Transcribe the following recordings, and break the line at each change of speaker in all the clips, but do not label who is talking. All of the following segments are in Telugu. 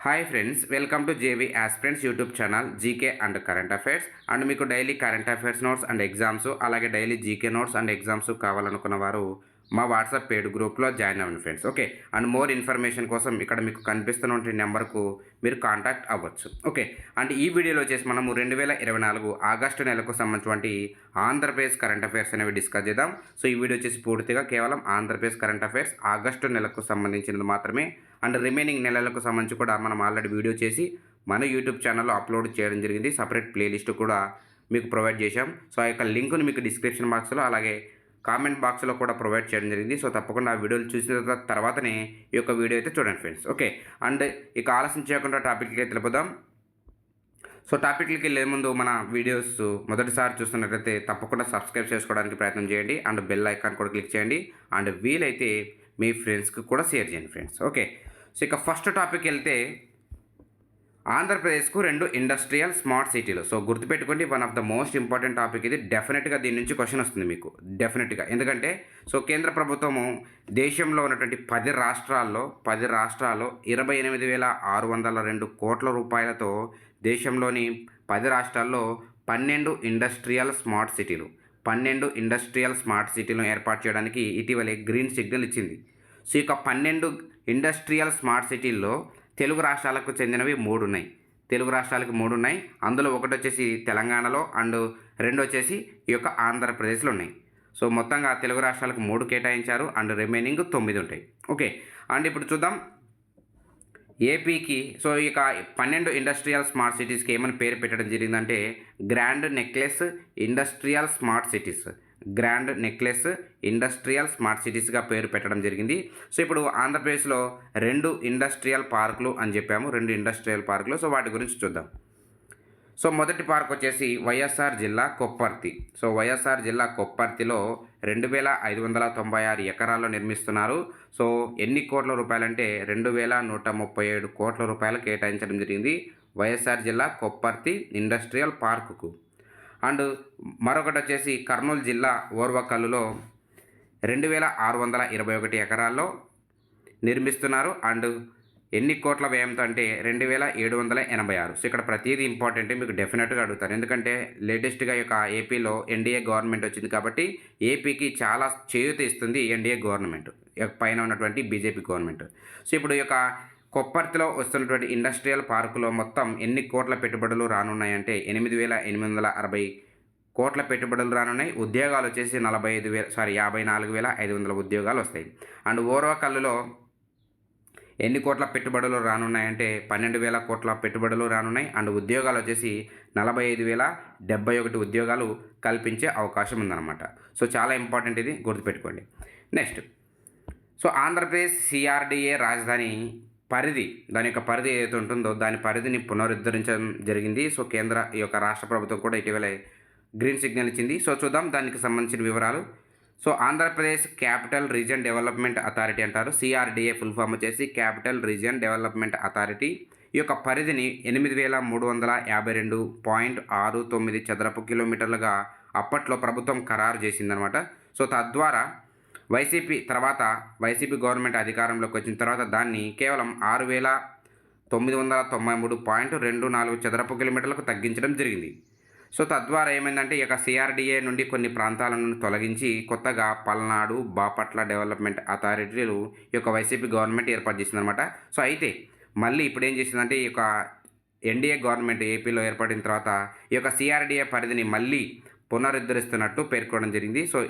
Hi friends, welcome to JV aspirants YouTube channel GK and current affairs. And మీకు daily current affairs notes and exams, అలాగే daily GK notes and exams కావాలనుకున్న వారు మా వాట్సాప్ పేడ్ గ్రూప్లో జాయిన్ అవ్వండి friends. Okay, and more information కోసం ఇక్కడ మీకు కనిపిస్తున్న నెంబర్కు మీరు కాంటాక్ట్ అవ్వచ్చు. ఓకే, అండ్ ఈ వీడియోలో వచ్చేసి మనము 2024 ఆగస్టు నెలకు సంబంధించినటువంటి ఆంధ్రప్రదేశ్ కరెంట్ అఫైర్స్ అనేవి డిస్కస్ చేద్దాం. సో ఈ వీడియో వచ్చేసి పూర్తిగా కేవలం ఆంధ్రప్రదేశ్ కరెంట్ అఫైర్స్ ఆగస్టు నెలకు సంబంధించినది మాత్రమే. అండ్ రిమైనింగ్ నెలలకు సంబంధించి కూడా మనం ఆల్రెడీ వీడియో చేసి మన యూట్యూబ్ ఛానల్లో అప్లోడ్ చేయడం జరిగింది. సపరేట్ ప్లేలిస్ట్ కూడా మీకు ప్రొవైడ్ చేశాం. సో ఆ యొక్క లింక్ను మీకు డిస్క్రిప్షన్ బాక్స్లో అలాగే కామెంట్ బాక్స్లో కూడా ప్రొవైడ్ చేయడం జరిగింది. సో తప్పకుండా ఆ వీడియోలు చూసిన తర్వాతనే ఈ యొక్క వీడియో అయితే చూడండి ఫ్రెండ్స్. ఓకే, అండ్ ఇక ఆలస్యం చేయకుండా టాపిక్కి అయితే వెళ్ళిపోదాం. సో టాపిక్లకి వెళ్ళే ముందు మన వీడియోస్ మొదటిసారి చూస్తున్నట్లయితే తప్పకుండా సబ్స్క్రైబ్ చేసుకోవడానికి ప్రయత్నం చేయండి. అండ్ బెల్ ఐకాన్ కూడా క్లిక్ చేయండి. అండ్ వీలైతే మీ ఫ్రెండ్స్కి కూడా షేర్ చేయండి ఫ్రెండ్స్. ఓకే, సో ఇక ఫస్ట్ టాపిక్ వెళ్తే ఆంధ్రప్రదేశ్కు 2 ఇండస్ట్రియల్ స్మార్ట్ సిటీలు. సో గుర్తుపెట్టుకోండి, one of the most important topic ఇది. డెఫినెట్గా దీని నుంచి క్వశ్చన్ వస్తుంది మీకు డెఫినెట్గా. ఎందుకంటే సో కేంద్ర ప్రభుత్వము దేశంలో ఉన్నటువంటి 10 రాష్ట్రాల్లో 28,602 కోట్ల రూపాయలతో దేశంలోని 10 రాష్ట్రాల్లో 12 ఇండస్ట్రియల్ స్మార్ట్ సిటీలు 12 ఇండస్ట్రియల్ స్మార్ట్ సిటీలను ఏర్పాటు చేయడానికి ఇటీవలే గ్రీన్ సిగ్నల్ ఇచ్చింది. సో ఇక 12 ఇండస్ట్రియల్ స్మార్ట్ సిటీల్లో తెలుగు రాష్ట్రాలకు చెందినవి 3 ఉన్నాయి. తెలుగు రాష్ట్రాలకు 3 ఉన్నాయి. అందులో ఒకటి వచ్చేసి తెలంగాణలో అండ్ 2 వచ్చేసి ఈ యొక్క ఆంధ్రప్రదేశ్లో ఉన్నాయి. సో మొత్తంగా తెలుగు రాష్ట్రాలకు 3 కేటాయించారు అండ్ రిమైనింగ్ 9 ఉంటాయి. ఓకే, అండ్ ఇప్పుడు చూద్దాం ఏపీకి. సో ఇక 12 ఇండస్ట్రియల్ స్మార్ట్ సిటీస్కి ఏమని పేరు పెట్టడం జరిగిందంటే grand necklace industrial smart cities. Grand necklace industrial smart సిటీస్గా పేరు పెట్టడం జరిగింది. సో ఇప్పుడు ఆంధ్రప్రదేశ్లో 2 ఇండస్ట్రియల్ పార్కులు అని చెప్పాము, 2 ఇండస్ట్రియల్ పార్కులు. సో వాటి గురించి చూద్దాం. సో మొదటి పార్క్ వచ్చేసి వైఎస్ఆర్ జిల్లా కొప్పర్తి. సో వైఎస్ఆర్ జిల్లా కొప్పర్తిలో 2,596 ఎకరాల్లో నిర్మిస్తున్నారు. సో ఎన్ని కోట్ల రూపాయలంటే 2,137 కోట్ల రూపాయలు కేటాయించడం జరిగింది వైఎస్ఆర్ జిల్లా కొప్పర్తి ఇండస్ట్రియల్ పార్కుకు. అండ్ మరొకటి వచ్చేసి కర్నూలు జిల్లా ఓర్వకల్లులో 2,621 ఎకరాల్లో నిర్మిస్తున్నారు. అండ్ ఎన్ని కోట్ల వ్యయంతో అంటే 2,786. సో ఇక్కడ ప్రతిదీ ఇంపార్టెంట్, మీకు డెఫినెట్గా అడుగుతారు. ఎందుకంటే లేటెస్ట్గా యొక్క ఏపీలో ఎన్డీఏ గవర్నమెంట్ వచ్చింది కాబట్టి ఏపీకి చాలా చేయూత ఇస్తుంది ఎన్డీఏ గవర్నమెంట్ పైన ఉన్నటువంటి బీజేపీ గవర్నమెంట్. సో ఇప్పుడు ఈ యొక్క కొప్పర్తిలో వస్తున్నటువంటి ఇండస్ట్రియల్ పార్కులో మొత్తం ఎన్ని కోట్ల పెట్టుబడులు రానున్నాయంటే 8,860 కోట్ల పెట్టుబడులు రానున్నాయి. ఉద్యోగాలు వచ్చేసి 54,500 ఉద్యోగాలు వస్తాయి. అండ్ ఓర్వకల్లులో ఎన్ని కోట్ల పెట్టుబడులు రానున్నాయంటే 12,000 కోట్ల పెట్టుబడులు రానున్నాయి. అండ్ ఉద్యోగాలు వచ్చేసి 45,071 ఉద్యోగాలు కల్పించే అవకాశం ఉందన్నమాట. సో చాలా ఇంపార్టెంట్, ఇది గుర్తుపెట్టుకోండి. నెక్స్ట్, సో ఆంధ్రప్రదేశ్ సిఆర్డిఏ రాజధాని పరిధి, దాని యొక్క పరిధి ఏదైతే ఉంటుందో దాని పరిధిని పునరుద్ధరించడం జరిగింది. సో కేంద్ర ఈ యొక్క రాష్ట్ర ప్రభుత్వం కూడా ఇటీవలే గ్రీన్ సిగ్నల్ ఇచ్చింది. సో చూద్దాం దానికి సంబంధించిన వివరాలు. So Andhra Pradesh capital region development authority అంటారు. సిఆర్డిఏ ఫుల్ ఫామ్ వచ్చేసి క్యాపిటల్ రీజియన్ డెవలప్మెంట్ అథారిటీ. ఈ యొక్క పరిధిని 8,352.69 చదరపు కిలోమీటర్లుగా అప్పట్లో ప్రభుత్వం ఖరారు చేసిందనమాట. సో తద్వారా వైసీపీ గవర్నమెంట్ అధికారంలోకి వచ్చిన తర్వాత దాన్ని కేవలం 6,993.24 చదరపు కిలోమీటర్లకు తగ్గించడం జరిగింది. సో తద్వారా ఏమైందంటే ఈ యొక్క సిఆర్డిఏ నుండి కొన్ని ప్రాంతాలను తొలగించి కొత్తగా పల్నాడు, బాపట్ల డెవలప్మెంట్ అథారిటీలు ఈ యొక్క వైసీపీ గవర్నమెంట్ ఏర్పాటు చేసిందనమాట. సో అయితే మళ్ళీ ఇప్పుడు ఏం చేసిందంటే ఈ యొక్క ఎన్డీఏ గవర్నమెంట్ ఏపీలో ఏర్పడిన తర్వాత ఈ యొక్క సిఆర్డిఏ పరిధిని మళ్ళీ పునరుద్ధరిస్తున్నట్టు పేర్కొనడం జరిగింది. సో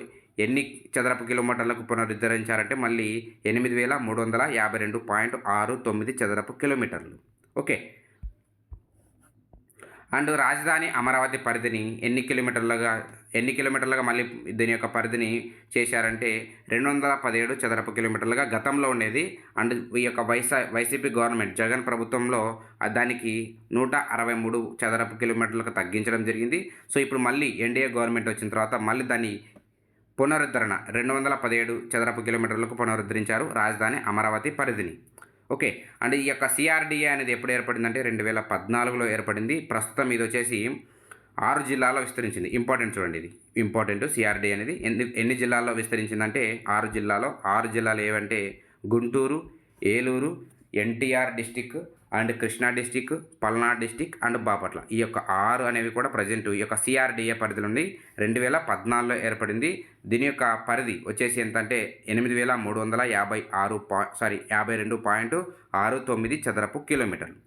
ఎన్ని చదరపు కిలోమీటర్లకు పునరుద్ధరించారంటే మళ్ళీ 8,352.69 చదరపు కిలోమీటర్లు. ఓకే, అండ్ రాజధాని అమరావతి పరిధిని ఎన్ని కిలోమీటర్లుగా మళ్ళీ దీని యొక్క పరిధిని చేశారంటే 217 చదరపు కిలోమీటర్లుగా గతంలో ఉండేది. అండ్ ఈ యొక్క వైసీపీ గవర్నమెంట్ జగన్ ప్రభుత్వంలో దానికి 163 చదరపు కిలోమీటర్లకు తగ్గించడం జరిగింది. సో ఇప్పుడు మళ్ళీ ఎన్డీఏ గవర్నమెంట్ వచ్చిన తర్వాత మళ్ళీ దాన్ని పునరుద్ధరణ 217 చదరపు కిలోమీటర్లకు పునరుద్ధరించారు రాజధాని అమరావతి పరిధిని. ఓకే, అండ్ ఈ యొక్క సిఆర్డిఏ అనేది ఎప్పుడు ఏర్పడిందంటే 2014లో ఏర్పడింది. ప్రస్తుతం ఇది వచ్చేసి 6 జిల్లాల్లో విస్తరించింది. ఇంపార్టెంట్ చూడండి, ఇది ఇంపార్టెంట్. సిఆర్డిఏ అనేది ఎన్ని జిల్లాల్లో విస్తరించిందంటే 6 జిల్లాలు ఏవంటే Guntur, Eluru, NTR district, and Krishna district, Palnadu district and Bapatla. ఈ యొక్క 6 అనేవి కూడా ప్రజెంట్ ఈ యొక్క సిఆర్డీఏ పరిధిలో ఉంది. 2014లో ఏర్పడింది. దీని యొక్క పరిధి వచ్చేసి ఎంతంటే 82.69 చదరపు కిలోమీటర్లు.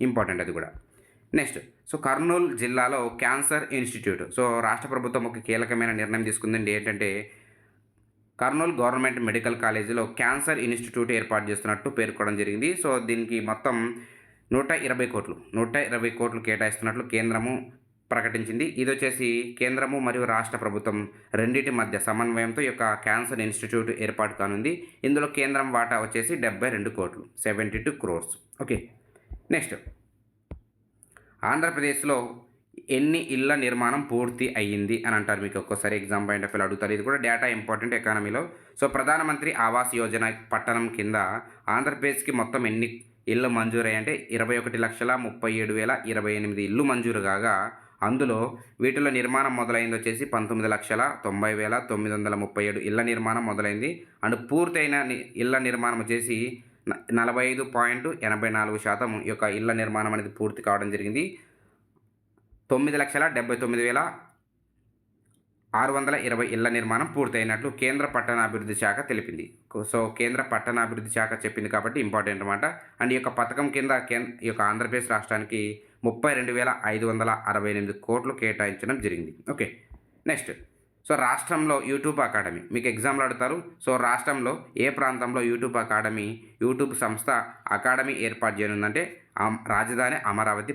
ఇంపార్టెంట్ అది కూడా. నెక్స్ట్, సో కర్నూలు జిల్లాలో క్యాన్సర్ ఇన్స్టిట్యూట్. సో రాష్ట్ర ప్రభుత్వం ఒక కీలకమైన నిర్ణయం తీసుకుందండి. ఏంటంటే కర్నూలు గవర్నమెంట్ మెడికల్ కాలేజీలో క్యాన్సర్ ఇన్స్టిట్యూట్ ఏర్పాటు చేస్తున్నట్టు పేర్కొనడం జరిగింది. సో దీనికి మొత్తం 120 కోట్లు కేటాయిస్తున్నట్లు కేంద్రము ప్రకటించింది. ఇది వచ్చేసి కేంద్రము మరియు రాష్ట్ర ప్రభుత్వం రెండింటి మధ్య సమన్వయంతో ఈ యొక్క క్యాన్సర్ ఇన్స్టిట్యూట్ ఏర్పాటు కానుంది. ఇందులో కేంద్రం వాటా వచ్చేసి 72 కోట్లు, 72 crores. ఓకే. నెక్స్ట్, ఆంధ్రప్రదేశ్లో ఎన్ని ఇళ్ల నిర్మాణం పూర్తి అయ్యింది అని అంటారు. మీకు ఒక్కోసారి ఎగ్జామ్ పాయింట్ ఆఫ్ వ్యూ అడుగుతారు. ఇది కూడా డేటా ఇంపార్టెంట్ ఎకానమీలో. సో ప్రధానమంత్రి ఆవాస్ యోజన పట్టణం కింద ఆంధ్రప్రదేశ్కి మొత్తం ఎన్ని ఇళ్ళు మంజూరయ్యంటే 21,37,028 ఇళ్ళు మంజూరు కాగా, అందులో వీటిలో నిర్మాణం మొదలైంది వచ్చేసి 19,90,937 ఇళ్ల నిర్మాణం మొదలైంది. అండ్ పూర్తయిన ఇళ్ల నిర్మాణం వచ్చేసి 45.84% ఈ యొక్క ఇళ్ల నిర్మాణం అనేది పూర్తి కావడం జరిగింది. 9,70,620 ఇళ్ల నిర్మాణం పూర్తయినట్లు కేంద్ర పట్టణాభివృద్ధి శాఖ తెలిపింది. సో కేంద్ర పట్టణాభివృద్ధి శాఖ చెప్పింది కాబట్టి ఇంపార్టెంట్ అనమాట. అండ్ ఈ యొక్క పథకం కింద ఈ యొక్క ఆంధ్రప్రదేశ్ రాష్ట్రానికి 32,568 కోట్లు కేటాయించడం జరిగింది. ఓకే. నెక్స్ట్, సో రాష్ట్రంలో యూట్యూబ్ అకాడమీ మీకు ఎగ్జామ్లో అడుగుతారు. సో రాష్ట్రంలో ఏ ప్రాంతంలో యూట్యూబ్ సంస్థ అకాడమీ ఏర్పాటు చేయనుందంటే రాజధాని అమరావతి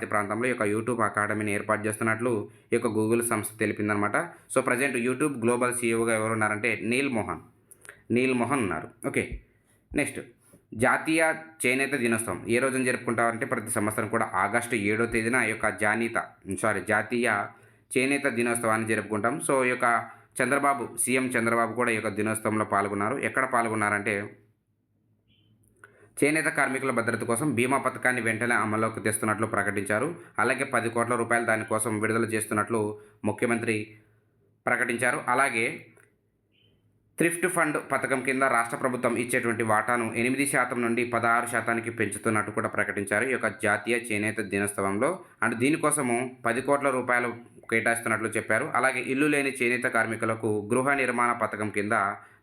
ప్రాంతంలో ఈ యొక్క యూట్యూబ్ అకాడమీని ఏర్పాటు చేస్తున్నట్లు ఈ యొక్క గూగుల్ సంస్థ తెలిపిందనమాట. సో ప్రజెంట్ యూట్యూబ్ గ్లోబల్ సీఈఓగా ఎవరు ఉన్నారంటే నీల్ మోహన్ ఉన్నారు. ఓకే. నెక్స్ట్, జాతీయ చేనేత దినోత్సవం ఏ రోజున జరుపుకుంటారంటే ప్రతి సంవత్సరం కూడా ఆగస్టు 7వ తేదీన ఈ యొక్క జాతీయ చేనేత దినోత్సవాన్ని జరుపుకుంటాం. సో ఈ యొక్క సీఎం చంద్రబాబు కూడా ఈ యొక్క దినోత్సవంలో పాల్గొన్నారు. ఎక్కడ పాల్గొన్నారంటే చేనేత కార్మికుల భద్రత కోసం బీమా పథకాన్ని వెంటనే అమల్లోకి తెస్తున్నట్లు ప్రకటించారు. అలాగే 10 కోట్ల రూపాయలు దానికోసం విడుదల చేస్తున్నట్లు ముఖ్యమంత్రి ప్రకటించారు. అలాగే థ్రిఫ్ట్ ఫండ్ పథకం కింద రాష్ట్ర ప్రభుత్వం ఇచ్చేటువంటి వాటాను 8% నుండి 16% పెంచుతున్నట్టు కూడా ప్రకటించారు ఈ యొక్క జాతీయ చేనేత దినోత్సవంలో. అండ్ దీనికోసము 10 కోట్ల రూపాయలు కేటాయిస్తున్నట్లు చెప్పారు. అలాగే ఇల్లు లేని చేనేత కార్మికులకు గృహ నిర్మాణ పథకం కింద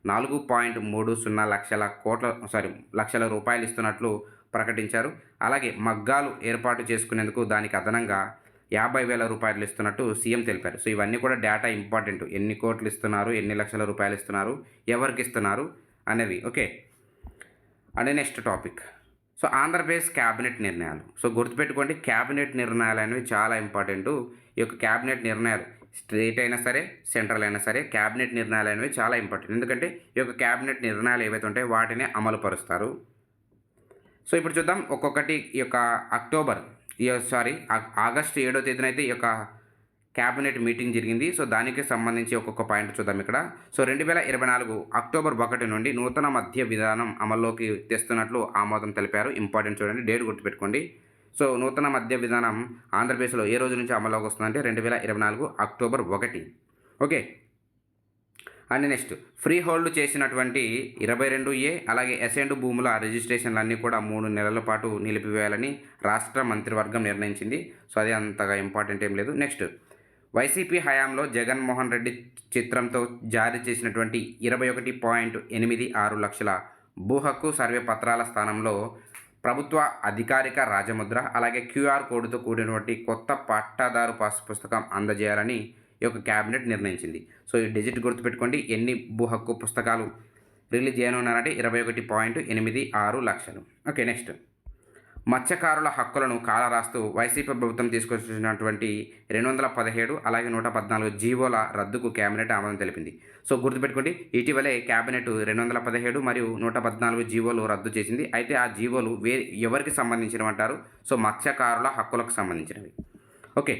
4.30 లక్షల రూపాయలు ఇస్తున్నట్లు ప్రకటించారు. అలాగే మగ్గాలు ఏర్పాటు చేసుకునేందుకు దానికి అదనంగా 50,000 రూపాయలు ఇస్తున్నట్టు సీఎం తెలిపారు. సో ఇవన్నీ కూడా డేటా ఇంపార్టెంట్. ఎన్ని కోట్లు ఇస్తున్నారు, ఎన్ని లక్షల రూపాయలు ఇస్తున్నారు, ఎవరికి ఇస్తున్నారు అనేవి. Okay. And next topic, so Andhra Pradesh cabinet నిర్ణయాలు. సో గుర్తుపెట్టుకోండి, క్యాబినెట్ నిర్ణయాలు అనేవి చాలా ఇంపార్టెంట్. ఈ యొక్క క్యాబినెట్ నిర్ణయాలు స్టేట్ అయినా సరే, సెంట్రల్ అయినా సరే, క్యాబినెట్ నిర్ణయాలు అనేవి చాలా ఇంపార్టెంట్. ఎందుకంటే ఈ యొక్క క్యాబినెట్ నిర్ణయాలు ఏవైతే ఉంటాయో వాటిని అమలు పరుస్తారు. సో ఇప్పుడు చూద్దాం ఒక్కొక్కటి. ఈ యొక్క ఆగస్టు 7వ తేదీన అయితే ఈ యొక్క క్యాబినెట్ మీటింగ్ జరిగింది. సో దానికి సంబంధించి ఒక్కొక్క పాయింట్ చూద్దాం ఇక్కడ. సో 2024 అక్టోబర్ 1 నుండి నూతన మద్య విధానం అమల్లోకి తెస్తున్నట్లు ఆమోదం తెలిపారు. ఇంపార్టెంట్ చూడండి, డేట్ గుర్తుపెట్టుకోండి. సో నూతన మద్య విధానం ఆంధ్రప్రదేశ్లో ఏ రోజు నుంచి అమల్లోకి వస్తుందంటే 2024 October 1. Okay. And next, free hold చేసినటువంటి 22A అలాగే అసైన్డ్ భూముల రిజిస్ట్రేషన్లు అన్నీ కూడా 3 నెలల పాటు నిలిపివేయాలని రాష్ట్ర మంత్రివర్గం నిర్ణయించింది. సో అది అంతగా ఇంపార్టెంట్ ఏం లేదు. నెక్స్ట్, వైసీపీ హయాంలో జగన్మోహన్ రెడ్డి చిత్రంతో జారీ చేసినటువంటి 21.86 లక్షల భూ హక్కు సర్వే పత్రాల స్థానంలో ప్రభుత్వ అధికారిక రాజముద్ర అలాగే క్యూఆర్ కోడ్తో కూడినటువంటి కొత్త పట్టాదారు పాస్ పుస్తకం అందజేయాలని ఈ యొక్క క్యాబినెట్ నిర్ణయించింది. సో ఈ డిజిట్ గుర్తుపెట్టుకోండి. ఎన్ని భూ హక్కు పుస్తకాలు రిలీజ్ చేయనున్నారంటే 21.86 లక్షలు. ఓకే. నెక్స్ట్, మత్స్యకారుల హక్కులను కాలరాస్తూ వైసీపీ ప్రభుత్వం తీసుకొచ్చినటువంటి 217 అలాగే 114 జీవోల రద్దుకు కేబినెట్ ఆమోదం తెలిపింది. సో గుర్తుపెట్టుకోండి, ఇటీవలే కేబినెట్ 217 మరియు 114 జీవోలు రద్దు చేసింది. అయితే ఆ జీవోలు ఎవరికి సంబంధించినవి అంటారు? సో మత్స్యకారుల హక్కులకు సంబంధించినవి. Okay.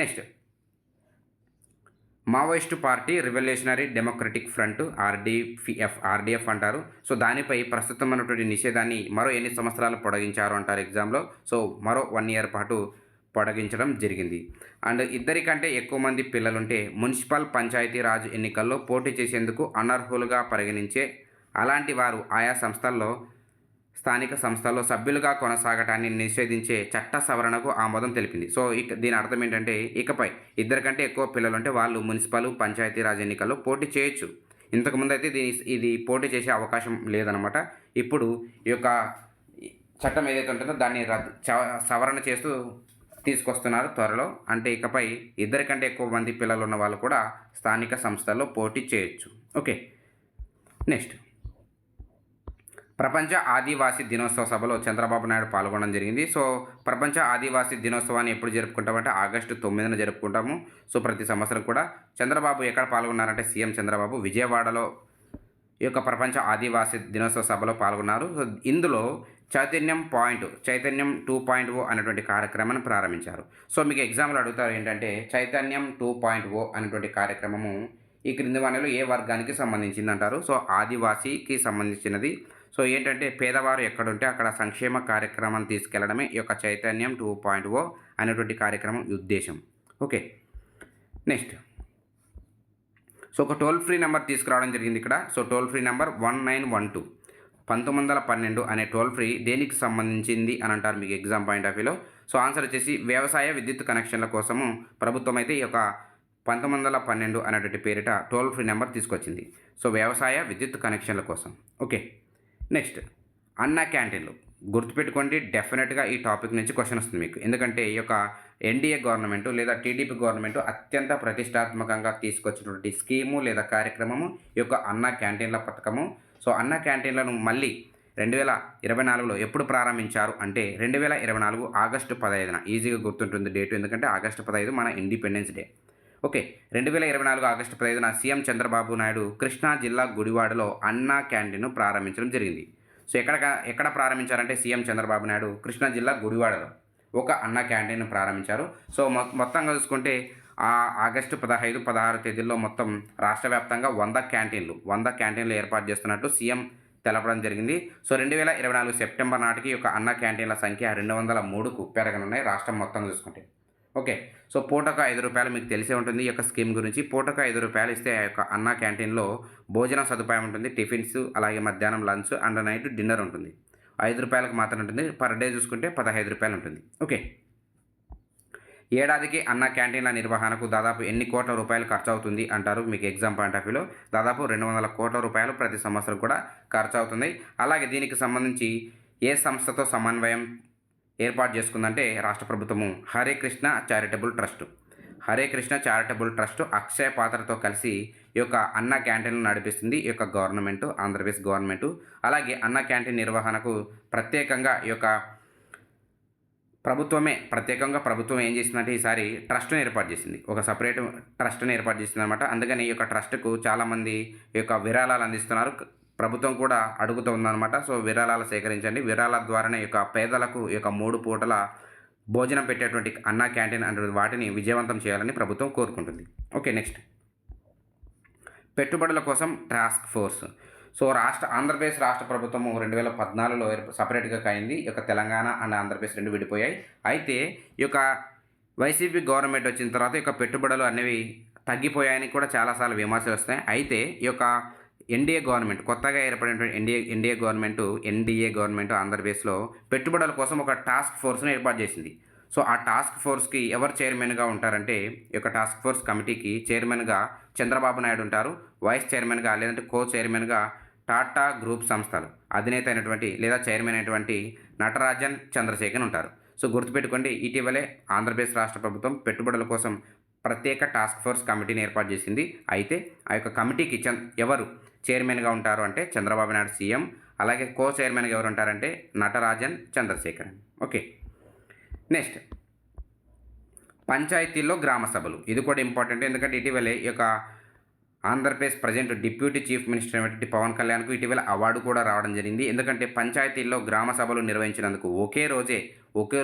Next, Maoist party revolutionary democratic front RDF అంటారు. సో దానిపై ప్రస్తుతం ఉన్నటువంటి నిషేధాన్ని మరో ఎన్ని సంవత్సరాలు పొడిగించారు అంటారు ఎగ్జామ్లో. సో మరో 1 year పాటు పొడిగించడం జరిగింది. అండ్ 2 కంటే ఎక్కువ మంది పిల్లలుంటే మున్సిపల్ పంచాయతీరాజ్ ఎన్నికల్లో పోటీ చేసేందుకు అనర్హులుగా పరిగణించే అలాంటి వారు ఆయా సంస్థల్లో స్థానిక సంస్థల్లో సభ్యులుగా కొనసాగటాన్ని నిషేధించే చట్ట సవరణకు ఆమోదం తెలిపింది. సో, దీని అర్థం ఏంటంటే ఇకపై ఇద్దరి కంటే ఎక్కువ పిల్లలుంటే వాళ్ళు మున్సిపల్, పంచాయతీరాజ్ ఎన్నికల్లో పోటీ చేయొచ్చు. ఇంతకుముందయితే ఇది పోటీ చేసే అవకాశం లేదనమాట. ఇప్పుడు ఈ యొక్క చట్టం ఏదైతే ఉంటుందో దాన్ని సవరణ చేస్తూ తీసుకొస్తున్నారు త్వరలో. అంటే ఇకపై ఇద్దరి కంటే ఎక్కువ మంది పిల్లలున్న వాళ్ళు కూడా స్థానిక సంస్థల్లో పోటీ చేయొచ్చు. ఓకే. నెక్స్ట్, ప్రపంచ ఆదివాసీ దినోత్సవ సభలో చంద్రబాబు నాయుడు పాల్గొనడం జరిగింది. సో, ప్రపంచ ఆదివాసీ దినోత్సవాన్ని ఎప్పుడు జరుపుకుంటామంటే ఆగస్టు 9న జరుపుకుంటాము. సో, ప్రతి సంవత్సరం కూడా చంద్రబాబు ఎక్కడ పాల్గొన్నారంటే సీఎం చంద్రబాబు విజయవాడలో ఈ యొక్క ప్రపంచ ఆదివాసీ దినోత్సవ సభలో పాల్గొన్నారు. సో, ఇందులో చైతన్యం 2.0 అనేటువంటి కార్యక్రమాన్ని ప్రారంభించారు. సో, మీకు ఎగ్జామ్లో అడుగుతారు ఏంటంటే చైతన్యం 2.0 అనేటువంటి కార్యక్రమము ఈ క్రింది వానిలో ఏ వర్గానికి సంబంధించింది అంటారు. సో, ఆదివాసీకి సంబంధించినది. సో, ఏంటంటే పేదవారు ఎక్కడుంటే అక్కడ సంక్షేమ కార్యక్రమాన్ని తీసుకెళ్లడమే ఈ యొక్క చైతన్యం 2.0 అనేటువంటి కార్యక్రమం ఉద్దేశం. ఓకే. నెక్స్ట్, సో, ఒక టోల్ ఫ్రీ నెంబర్ తీసుకురావడం జరిగింది ఇక్కడ. సో, టోల్ ఫ్రీ నెంబర్ 1912 1912 అనే టోల్ ఫ్రీ దేనికి సంబంధించింది అని అంటారు మీకు ఎగ్జామ్ పాయింట్ ఆఫ్ వ్యూలో. సో, ఆన్సర్ వచ్చేసి వ్యవసాయ విద్యుత్ కనెక్షన్ల కోసము ప్రభుత్వం అయితే ఈ యొక్క 1912 అనేటువంటి పేరిట టోల్ ఫ్రీ నెంబర్ తీసుకొచ్చింది. సో, వ్యవసాయ విద్యుత్ కనెక్షన్ల కోసం. ఓకే. నెక్స్ట్, అన్నా క్యాంటీన్లు గుర్తుపెట్టుకోండి. డెఫినెట్గా ఈ టాపిక్ నుంచి క్వశ్చన్ వస్తుంది మీకు. ఎందుకంటే ఈ యొక్క ఎన్డీఏ గవర్నమెంట్ లేదా టీడీపీ గవర్నమెంట్ అత్యంత ప్రతిష్టాత్మకంగా తీసుకొచ్చినటువంటి స్కీము లేదా కార్యక్రమము ఈ యొక్క అన్నా క్యాంటీన్ల పథకము. సో, అన్నా క్యాంటీన్లను మళ్ళీ 2024లో ఎప్పుడు ప్రారంభించారు అంటే 2024 ఆగస్టు 15న. ఈజీగా గుర్తుంటుంది డేటు, ఎందుకంటే ఆగస్టు 15 మన ఇండిపెండెన్స్ డే. ఓకే. 2024 ఆగస్టు 15న సీఎం చంద్రబాబు నాయుడు కృష్ణా జిల్లా గుడివాడలో అన్నా క్యాంటీన్ను ప్రారంభించడం జరిగింది. సో, ఎక్కడ ప్రారంభించారంటే సీఎం చంద్రబాబు నాయుడు కృష్ణా జిల్లా గుడివాడలో ఒక అన్నా క్యాంటీన్ను ప్రారంభించారు. సో, మొత్తంగా చూసుకుంటే ఆగస్టు 15, 16 తేదీల్లో మొత్తం రాష్ట్ర వ్యాప్తంగా 100 క్యాంటీన్లు ఏర్పాటు చేస్తున్నట్టు సీఎం తెలపడం జరిగింది. సో, 2024 సెప్టెంబర్ నాటికి ఒక అన్నా క్యాంటీన్ల సంఖ్య 203కు పెరగనున్నాయి రాష్ట్రం మొత్తం చూసుకుంటే. ఓకే. సో, పూటకు ₹5 మీకు తెలిసే ఉంటుంది ఈ యొక్క స్కీమ్ గురించి. పూటకు ₹5 ఇస్తే ఆ యొక్క అన్నా క్యాంటీన్లో భోజనం సదుపాయం ఉంటుంది. టిఫిన్స్, అలాగే మధ్యాహ్నం లంచ్ అండ్ నైట్ డిన్నర్ ఉంటుంది. ₹5కి మాత్రం ఉంటుంది. పర్ డే చూసుకుంటే ₹15 ఉంటుంది. ఓకే. ఏడాదికి అన్నా క్యాంటీన్ల నిర్వహణకు దాదాపు ఎన్ని కోట్ల రూపాయలు ఖర్చు అవుతుంది అంటారు మీకు ఎగ్జామ్ పాయింట్ ఆఫ్ వ్యూలో. దాదాపు ₹200 కోట్ల ప్రతి సంవత్సరం కూడా ఖర్చు అవుతుంది. అలాగే దీనికి సంబంధించి ఏ సంస్థతో సమన్వయం ఏర్పాటు చేసుకుందంటే రాష్ట్ర ప్రభుత్వము హరే కృష్ణ చారిటబుల్ ట్రస్ట్ అక్షయ పాత్రతో కలిసి ఈ యొక్క అన్నా క్యాంటీన్లు నడిపిస్తుంది ఈ యొక్క గవర్నమెంట్, ఆంధ్రప్రదేశ్ గవర్నమెంట్. అలాగే అన్నా క్యాంటీన్ నిర్వహణకు ప్రత్యేకంగా ఈ యొక్క ప్రభుత్వం ఏం చేసిందంటే ఈసారి ట్రస్ట్ను ఏర్పాటు చేసింది. ఒక సపరేట్ ట్రస్ట్ను ఏర్పాటు చేసింది అనమాట. అందుకని ఈ యొక్క ట్రస్ట్కు చాలామంది ఈ యొక్క విరాళాలు అందిస్తున్నారు. ప్రభుత్వం కూడా అడుగుతూ ఉందన్నమాట. సో, విరాళాలు సేకరించండి. విరాళాల ద్వారానే ఈ యొక్క పేదలకు ఈ యొక్క 3 పూటల భోజనం పెట్టేటువంటి అన్నా క్యాంటీన్ అనే వాటిని విజయవంతం చేయాలని ప్రభుత్వం కోరుకుంటుంది. ఓకే. నెక్స్ట్, పెట్టుబడుల కోసం టాస్క్ ఫోర్స్. సో, ఆంధ్రప్రదేశ్ రాష్ట్ర ప్రభుత్వము 2014లో సపరేట్గా అయింది. ఈ యొక్క తెలంగాణ అండ్ ఆంధ్రప్రదేశ్ 2 విడిపోయాయి. అయితే ఈ యొక్క వైసీపీ గవర్నమెంట్ వచ్చిన తర్వాత ఈ యొక్క పెట్టుబడులు అనేవి తగ్గిపోయాయని కూడా చాలాసార్లు విమర్శలు వస్తాయి. అయితే ఈ యొక్క ఎన్డీఏ గవర్నమెంట్, కొత్తగా ఏర్పడినటువంటి ఎన్డీఏ గవర్నమెంట్ ఆంధ్రప్రదేశ్లో పెట్టుబడుల కోసం ఒక టాస్క్ ఫోర్స్ను ఏర్పాటు చేసింది. సో, ఆ టాస్క్ ఫోర్స్కి ఎవరు చైర్మన్గా ఉంటారంటే ఈ యొక్క టాస్క్ ఫోర్స్ కమిటీకి చైర్మన్గా చంద్రబాబు నాయుడు ఉంటారు. వైస్ చైర్మన్గా లేదంటే కో చైర్మన్గా టాటా గ్రూప్ సంస్థలు అధినేత అయినటువంటి లేదా చైర్మన్ అయినటువంటి నటరాజన్ చంద్రశేఖర్ ఉంటారు. సో, గుర్తుపెట్టుకోండి, ఇటీవలే ఆంధ్రప్రదేశ్ రాష్ట్ర ప్రభుత్వం పెట్టుబడుల కోసం ప్రత్యేక టాస్క్ ఫోర్స్ కమిటీని ఏర్పాటు చేసింది. అయితే ఆ యొక్క కమిటీకి ఎవరు చైర్మన్గా ఉంటారు అంటే చంద్రబాబు నాయుడు సీఎం. అలాగే కో చైర్మన్గా ఎవరు ఉంటారంటే నటరాజన్ చంద్రశేఖరన్. ఓకే. నెక్స్ట్, పంచాయతీల్లో గ్రామ సభలు. ఇది కూడా ఇంపార్టెంట్, ఎందుకంటే ఇటీవలే ఈ యొక్క Andhra Pradesh present deputy chief minister అయినటువంటి పవన్ కళ్యాణ్కు ఇటీవల అవార్డు కూడా రావడం జరిగింది. ఎందుకంటే పంచాయతీల్లో గ్రామ సభలు నిర్వహించినందుకు ఒకే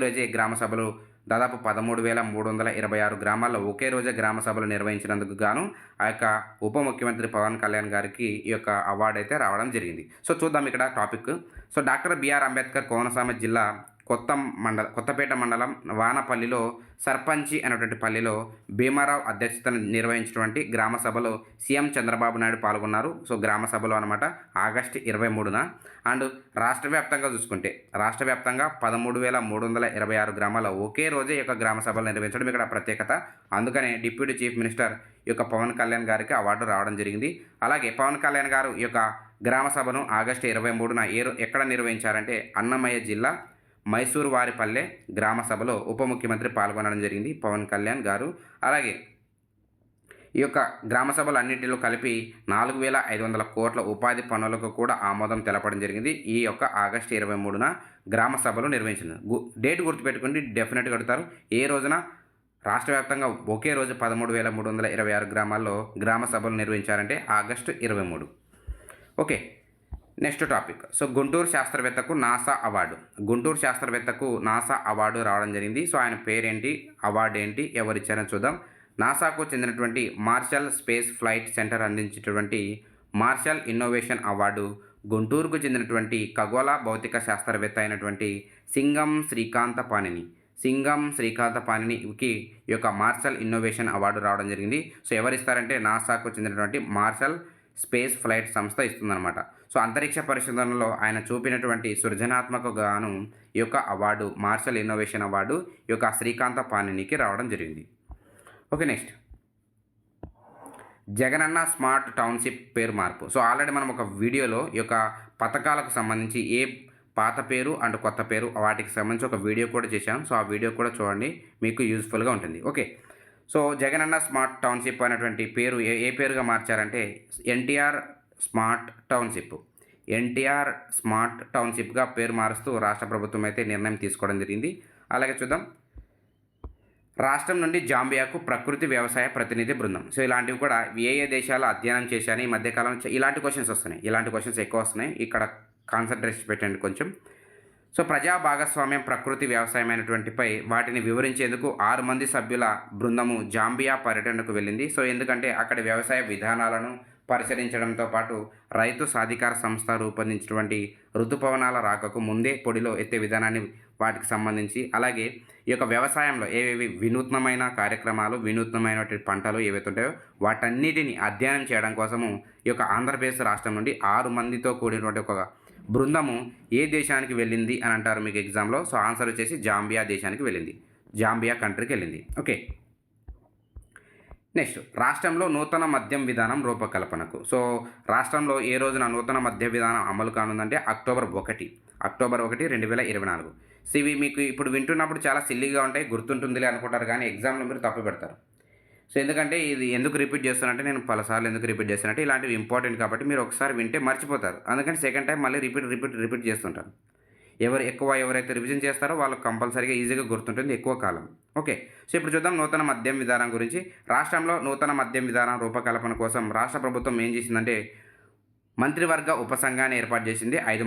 రోజే గ్రామ సభలు దాదాపు 13,326 గ్రామాల్లో ఒకే రోజే గ్రామ సభలు నిర్వహించినందుకు గాను ఆ యొక్క ఉప ముఖ్యమంత్రి పవన్ కళ్యాణ్ గారికి ఈ యొక్క అవార్డు అయితే రావడం జరిగింది. సో, చూద్దాం ఇక్కడ topic. So, doctor BR Ambedkar Konaseema జిల్లా కొత్తపేట మండలం వానపల్లిలో సర్పంచి అనేటువంటి పల్లిలో భీమారావు అధ్యక్షతన నిర్వహించినటువంటి గ్రామ సభలో సీఎం చంద్రబాబు నాయుడు పాల్గొన్నారు. సో గ్రామ సభలో అనమాట ఆగస్టు 23న. అండ్ రాష్ట్ర వ్యాప్తంగా చూసుకుంటే రాష్ట్ర వ్యాప్తంగా 13,326 గ్రామాల్లో ఒకే రోజే ఈ యొక్క గ్రామ సభలు నిర్వహించడం ఇక్కడ ప్రత్యేకత. అందుకనే డిప్యూటీ చీఫ్ మినిస్టర్ ఈ యొక్క పవన్ కళ్యాణ్ గారికి అవార్డు రావడం జరిగింది. అలాగే పవన్ కళ్యాణ్ గారు ఈ యొక్క గ్రామ సభను ఆగస్టు 23న ఎక్కడ నిర్వహించారంటే అన్నమయ్య జిల్లా మైసూరు వారిపల్లె గ్రామ సభలో ఉప ముఖ్యమంత్రి పాల్గొనడం జరిగింది పవన్ కళ్యాణ్ గారు. అలాగే ఈ యొక్క గ్రామ సభలు అన్నింటిలో కలిపి 4,500 కోట్ల ఉపాధి పనులకు కూడా ఆమోదం తెలపడం జరిగింది. ఈ యొక్క ఆగస్టు 23న గ్రామ సభలు నిర్వహించింది. డేట్ గుర్తుపెట్టుకుని డెఫినెట్గా అడుగుతారు. ఏ రోజున రాష్ట్ర వ్యాప్తంగా ఒకే రోజు 13,326 గ్రామాల్లో గ్రామ సభలు నిర్వహించారంటే August 23. Okay, next topic. So Guntur శాస్త్రవేత్తకు నాసా అవార్డు. గుంటూరు శాస్త్రవేత్తకు నాసా అవార్డు రావడం జరిగింది. సో ఆయన పేరేంటి, అవార్డు ఏంటి, ఎవరు ఇచ్చారని చూద్దాం. నాసాకు చెందినటువంటి మార్షల్ స్పేస్ ఫ్లైట్ సెంటర్ అందించేటువంటి మార్షల్ ఇన్నోవేషన్ అవార్డు గుంటూరుకు చెందినటువంటి ఖగోళ భౌతిక శాస్త్రవేత్త అయినటువంటి సింగం శ్రీకాంత పాణినికి ఈ యొక్క మార్షల్ ఇన్నోవేషన్ అవార్డు రావడం జరిగింది. సో ఎవరిస్తారంటే నాసాకు చెందినటువంటి మార్షల్ స్పేస్ ఫ్లైట్ సంస్థ ఇస్తుందన్నమాట. సో అంతరిక్ష పరిశోధనలో ఆయన చూపినటువంటి సృజనాత్మక గాను ఈ యొక్క అవార్డు మార్షల్ ఇన్నోవేషన్ అవార్డు ఈ యొక్క శ్రీకాంత పాణినికి రావడం జరిగింది. Okay, next Jagananna smart township పేరు మార్పు. సో ఆల్రెడీ మనం ఒక వీడియోలో ఈ యొక్క పథకాలకు సంబంధించి ఏ పాత పేరు అండ్ కొత్త పేరు వాటికి సంబంధించి ఒక వీడియో కూడా చేశాం. సో ఆ వీడియో కూడా చూడండి, మీకు యూజ్ఫుల్గా ఉంటుంది. Okay, so Jagananna smart township అనేటువంటి పేరు ఏ పేరుగా మార్చారంటే ఎన్టీఆర్ స్మార్ట్ టౌన్షిప్గా పేరు మారుస్తూ రాష్ట్ర ప్రభుత్వం అయితే నిర్ణయం తీసుకోవడం జరిగింది. అలాగే చూద్దాం, రాష్ట్రం నుండి జాంబియాకు ప్రకృతి వ్యవసాయ ప్రతినిధి బృందం. సో ఇలాంటివి కూడా ఏ దేశాలు అధ్యయనం చేశాను ఈ మధ్యకాలం ఇలాంటి క్వశ్చన్స్ వస్తున్నాయి. ఇలాంటి క్వశ్చన్స్ ఎక్కువ వస్తున్నాయి. ఇక్కడ కాన్సన్ట్రేషన్ పెట్టండి కొంచెం. సో ప్రజా భాగస్వామ్యం ప్రకృతి వ్యవసాయం అయినటువంటిపై వాటిని వివరించేందుకు 6 మంది సభ్యుల బృందము జాంబియా పర్యటనకు వెళ్ళింది. సో ఎందుకంటే అక్కడ వ్యవసాయ విధానాలను పరిశీలించడంతో పాటు రైతు సాధికార సంస్థ రూపొందించినటువంటి ఋతుపవనాల రాకకు ముందే పొడిలో ఎత్తే విధానాన్ని వాటికి సంబంధించి, అలాగే ఈ యొక్క వ్యవసాయంలో ఏవేవి వినూత్నమైన కార్యక్రమాలు వినూత్నమైనటువంటి పంటలు ఏవైతే ఉంటాయో వాటన్నిటిని అధ్యయనం చేయడం కోసము ఈ యొక్క ఆంధ్రప్రదేశ్ రాష్ట్రం నుండి 6 మందితో కూడినటువంటి ఒక బృందము ఏ దేశానికి వెళ్ళింది అని అంటారు మీకు ఎగ్జామ్లో. సో ఆన్సర్ వచ్చేసి జాంబియా దేశానికి వెళ్ళింది, జాంబియా కంట్రీకి వెళ్ళింది. ఓకే, నెక్స్ట్ రాష్ట్రంలో నూతన మద్యం విధానం రూపకల్పనకు. సో రాష్ట్రంలో ఏ రోజున నూతన మద్య విధానం అమలు కానుందంటే అక్టోబర్ 1, 2024. సో ఇవి మీకు ఇప్పుడు వింటున్నప్పుడు చాలా సిల్లీగా ఉంటాయి, గుర్తుంటుందిలే అనుకుంటారు, కానీ ఎగ్జామ్లో మీరు తప్పు పెడతారు. సో ఎందుకంటే ఇది ఎందుకు రిపీట్ చేస్తానంటే నేను పలుసార్లు ఎందుకు రిపీట్ చేస్తానంటే ఇలాంటివి ఇంపార్టెంట్ కాబట్టి మీరు ఒకసారి వింటే మర్చిపోతారు. అందుకని సెకండ్ టైం మళ్ళీ రిపీట్ చేస్తుంటారు. ఎవరైతే రివిజన్ చేస్తారో వాళ్ళకి కంపల్సరీగా ఈజీగా గుర్తుంటుంది ఎక్కువ కాలం. ఓకే, సో ఇప్పుడు చూద్దాం నూతన మద్యం విధానం గురించి. రాష్ట్రంలో నూతన మద్యం విధానం రూపకల్పన కోసం రాష్ట్ర ప్రభుత్వం ఏం చేసిందంటే మంత్రివర్గ ఉపసంఘాన్ని ఏర్పాటు చేసింది. 5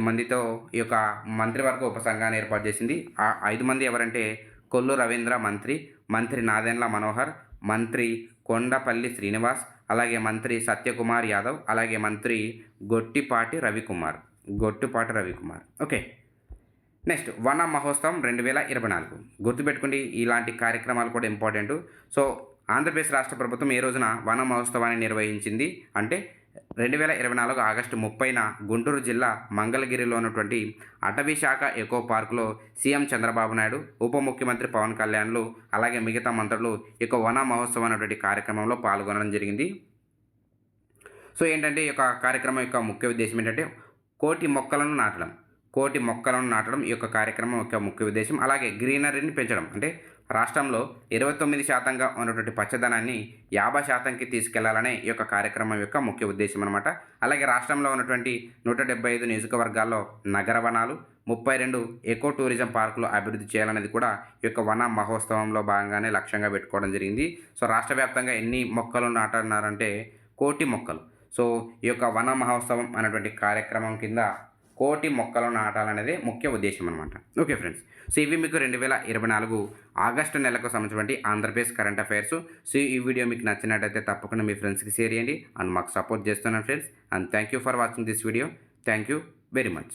మందితో ఈ యొక్క మంత్రివర్గ ఉపసంఘాన్ని ఏర్పాటు చేసింది. ఆ 5 మంది ఎవరంటే కొల్లు రవీంద్ర మంత్రి నాదెండ్ల మనోహర్, మంత్రి కొండపల్లి శ్రీనివాస్, అలాగే మంత్రి సత్యకుమార్ యాదవ్, అలాగే మంత్రి గొట్టిపాటి రవికుమార్. ఓకే, నెక్స్ట్ వన మహోత్సవం 2024. గుర్తుపెట్టుకోండి, ఇలాంటి కార్యక్రమాలు కూడా ఇంపార్టెంట్. సో ఆంధ్రప్రదేశ్ రాష్ట్ర ప్రభుత్వం ఏ రోజున వన మహోత్సవాన్ని నిర్వహించింది అంటే 2024 ఆగస్టు 30న గుంటూరు జిల్లా మంగళగిరిలో ఉన్నటువంటి అటవీ శాఖ ఎకో పార్కులో సీఎం చంద్రబాబు నాయుడు, ఉప ముఖ్యమంత్రి పవన్ కళ్యాణ్లు, అలాగే మిగతా మంత్రులు ఈ యొక్క వన మహోత్సవం అనేటువంటి కార్యక్రమంలో పాల్గొనడం జరిగింది. సో ఏంటంటే ఈ యొక్క కార్యక్రమం యొక్క ముఖ్య ఉద్దేశం ఏంటంటే కోటి మొక్కలను నాటడం ఈ యొక్క కార్యక్రమం యొక్క ముఖ్య ఉద్దేశం. అలాగే గ్రీనరీని పెంచడం అంటే రాష్ట్రంలో 29% ఉన్నటువంటి పచ్చదనాన్ని 50%కి తీసుకెళ్లాలనే ఈ యొక్క కార్యక్రమం యొక్క ముఖ్య ఉద్దేశం అనమాట. అలాగే రాష్ట్రంలో ఉన్నటువంటి 175 నియోజకవర్గాల్లో నగర వనాలు, 32 ఎకో టూరిజం పార్కులు అభివృద్ధి చేయాలనేది కూడా ఈ యొక్క వన మహోత్సవంలో భాగంగానే లక్ష్యంగా పెట్టుకోవడం జరిగింది. సో రాష్ట్ర వ్యాప్తంగా ఎన్ని మొక్కలు నాటన్నారంటే 1,000,000 మొక్కలు. సో ఈ యొక్క వన మహోత్సవం అనేటువంటి కార్యక్రమం కింద 1,000,000 మొక్కలు నాటాలనేదే ముఖ్య ఉద్దేశం అనమాట. ఓకే ఫ్రెండ్స్, సో ఇవి మీకు 2024 ఆగస్టు నెలకు సంబంధించినటువంటి ఆంధ్రప్రదేశ్ కరెంట్ అఫైర్స్. సో ఈ వీడియో మీకు నచ్చినట్టయితే తప్పకుండా మీ ఫ్రెండ్స్కి షేర్ చేయండి అండ్ మాకు సపోర్ట్ చేస్తున్నాను friends. And thank you for watching this video. Thank you very much.